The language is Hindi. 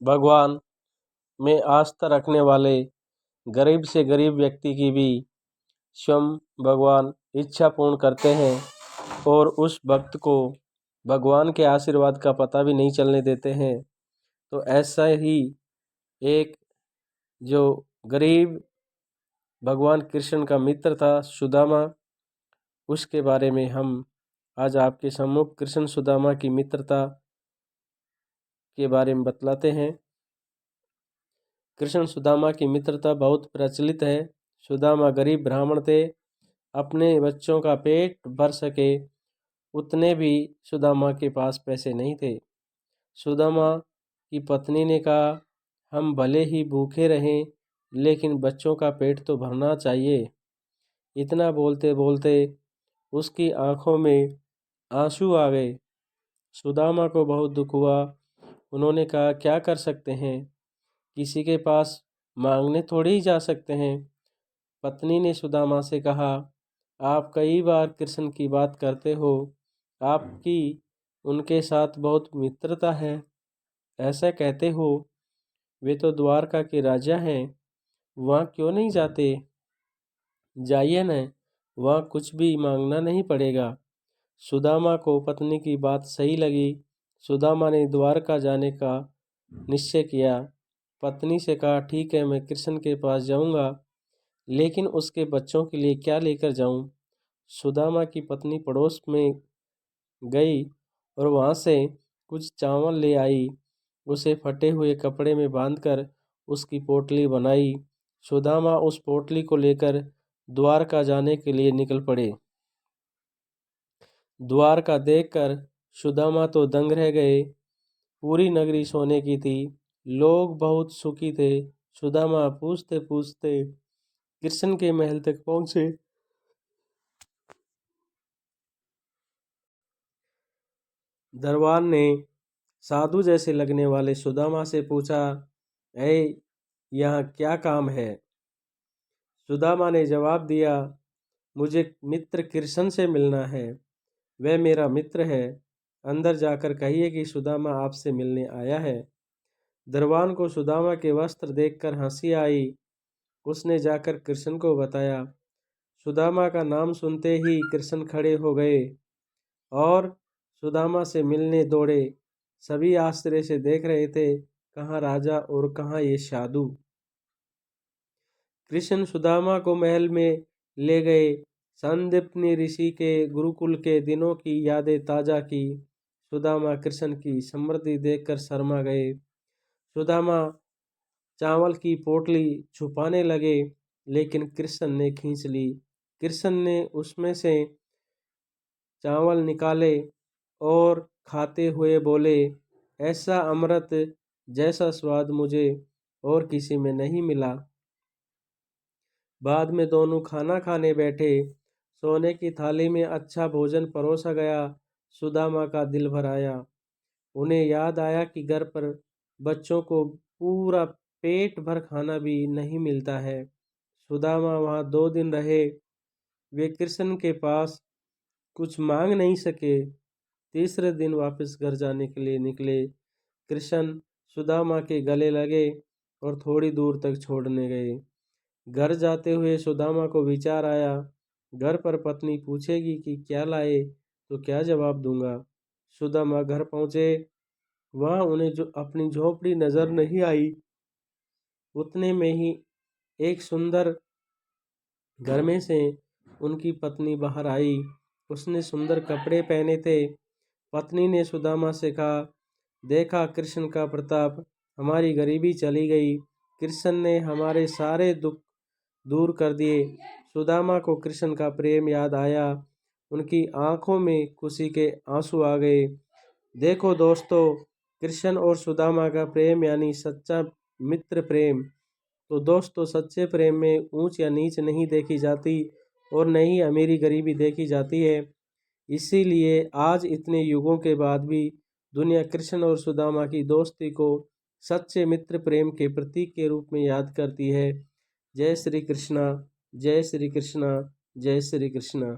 भगवान में आस्था रखने वाले गरीब से गरीब व्यक्ति की भी स्वयं भगवान इच्छा पूर्ण करते हैं और उस भक्त को भगवान के आशीर्वाद का पता भी नहीं चलने देते हैं। तो ऐसा ही एक जो गरीब भगवान कृष्ण का मित्र था सुदामा, उसके बारे में हम आज आपके सम्मुख कृष्ण सुदामा की मित्रता के बारे में बतलाते हैं। कृष्ण सुदामा की मित्रता बहुत प्रचलित है। सुदामा गरीब ब्राह्मण थे, अपने बच्चों का पेट भर सके उतने भी सुदामा के पास पैसे नहीं थे। सुदामा की पत्नी ने कहा, हम भले ही भूखे रहें लेकिन बच्चों का पेट तो भरना चाहिए। इतना बोलते बोलते उसकी आंखों में आंसू आ गए। सुदामा को बहुत दुख हुआ। उन्होंने कहा, क्या कर सकते हैं, किसी के पास मांगने थोड़ी ही जा सकते हैं। पत्नी ने सुदामा से कहा, आप कई बार कृष्ण की बात करते हो, आपकी उनके साथ बहुत मित्रता है, ऐसा कहते हो, वे तो द्वारका के राजा हैं, वहाँ क्यों नहीं जाते? जाइए न, वहाँ कुछ भी मांगना नहीं पड़ेगा। सुदामा को पत्नी की बात सही लगी। सुदामा ने द्वारका जाने का निश्चय किया। पत्नी से कहा, ठीक है, मैं कृष्ण के पास जाऊंगा, लेकिन उसके बच्चों के लिए क्या लेकर जाऊं? सुदामा की पत्नी पड़ोस में गई और वहां से कुछ चावल ले आई। उसे फटे हुए कपड़े में बांधकर उसकी पोटली बनाई। सुदामा उस पोटली को लेकर द्वारका जाने के लिए निकल पड़े। द्वारका देखकर सुदामा तो दंग रह गए। पूरी नगरी सोने की थी, लोग बहुत सुखी थे। सुदामा पूछते पूछते कृष्ण के महल तक पहुंचे। दरबार ने साधु जैसे लगने वाले सुदामा से पूछा, ऐ यहाँ क्या काम है? सुदामा ने जवाब दिया, मुझे मित्र कृष्ण से मिलना है, वह मेरा मित्र है। अंदर जाकर कहिए कि सुदामा आपसे मिलने आया है। दरबान को सुदामा के वस्त्र देखकर हंसी आई। उसने जाकर कृष्ण को बताया। सुदामा का नाम सुनते ही कृष्ण खड़े हो गए और सुदामा से मिलने दौड़े। सभी आश्चर्य से देख रहे थे, कहाँ राजा और कहाँ ये साधु। कृष्ण सुदामा को महल में ले गए। संदीपनी ऋषि के गुरुकुल के दिनों की यादें ताजा की। सुदामा कृष्ण की समृद्धि देखकर शर्मा गए। सुदामा चावल की पोटली छुपाने लगे, लेकिन कृष्ण ने खींच ली। कृष्ण ने उसमें से चावल निकाले और खाते हुए बोले, ऐसा अमृत जैसा स्वाद मुझे और किसी में नहीं मिला। बाद में दोनों खाना खाने बैठे। सोने की थाली में अच्छा भोजन परोसा गया। सुदामा का दिल भर आया। उन्हें याद आया कि घर पर बच्चों को पूरा पेट भर खाना भी नहीं मिलता है। सुदामा वहाँ 2 दिन रहे। वे कृष्ण के पास कुछ मांग नहीं सके। तीसरे दिन वापस घर जाने के लिए निकले। कृष्ण सुदामा के गले लगे और थोड़ी दूर तक छोड़ने गए। घर जाते हुए सुदामा को विचार आया, घर पर पत्नी पूछेगी कि क्या लाए तो क्या जवाब दूंगा। सुदामा घर पहुंचे। वहां उन्हें जो अपनी झोपड़ी नजर नहीं आई। उतने में ही एक सुंदर घर में से उनकी पत्नी बाहर आई। उसने सुंदर कपड़े पहने थे। पत्नी ने सुदामा से कहा, देखा कृष्ण का प्रताप, हमारी गरीबी चली गई। कृष्ण ने हमारे सारे दुख दूर कर दिए। सुदामा को कृष्ण का प्रेम याद आया। उनकी आंखों में खुशी के आंसू आ गए। देखो दोस्तों, कृष्ण और सुदामा का प्रेम यानी सच्चा मित्र प्रेम। तो दोस्तों, सच्चे प्रेम में ऊंच या नीच नहीं देखी जाती और न ही अमीरी गरीबी देखी जाती है। इसीलिए आज इतने युगों के बाद भी दुनिया कृष्ण और सुदामा की दोस्ती को सच्चे मित्र प्रेम के प्रतीक के रूप में याद करती है। जय श्री कृष्णा, जय श्री कृष्णा, जय श्री कृष्णा।